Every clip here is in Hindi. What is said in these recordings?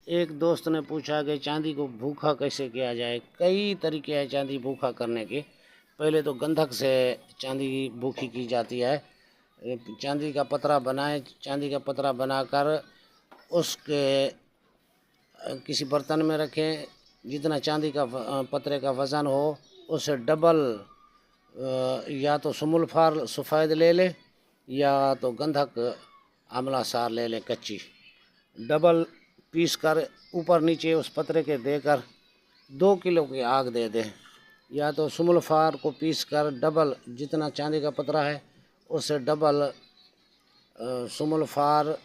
एक दोस्त ने पूछा कि चांदी को भूखा कैसे किया जाए। कई तरीके हैं चांदी भूखा करने के। पहले तो गंधक से चांदी भूखी की जाती है। चांदी का पतरा बनाएं, चांदी का पतरा बनाकर उसके किसी बर्तन में रखें। जितना चांदी का पतरे का वज़न हो उससे डबल या तो सुमुलफार सफ़ेद ले ले या तो गंधक आंवला सार ले लें कच्ची। डबल पीस कर ऊपर नीचे उस पतरे के देकर 2 किलो की आग दे दें, या तो सुमुलफार को पीस कर डबल जितना चांदी का पतरा है उससे डबल सुमुलफार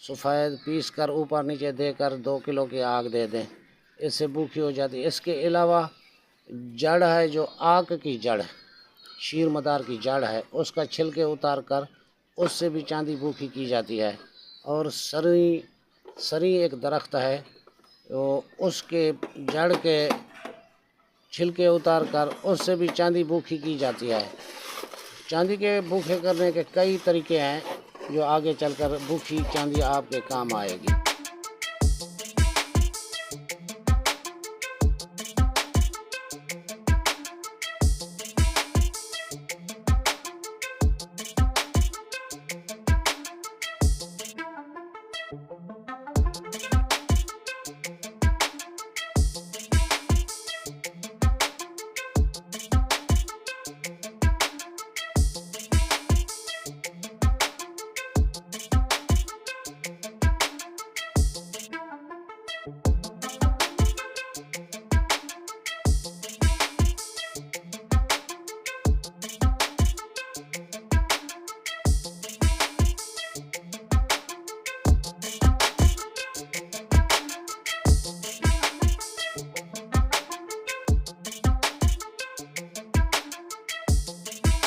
सफ़ेद पीस कर ऊपर नीचे देकर 2 किलो की आग दे दें। इससे भूखी हो जाती है। इसके अलावा जड़ है, जो आक की जड़, शीर मदार की जड़ है, उसका छिलके उतार कर उससे भी चांदी भूखी की जाती है। और सरी एक दरख्त है, तो उसके जड़ के छिलके उतार कर उससे भी चांदी भूखी की जाती है। चांदी के भूखे करने के कई तरीके हैं जो आगे चलकर भूखी चांदी आपके काम आएगी।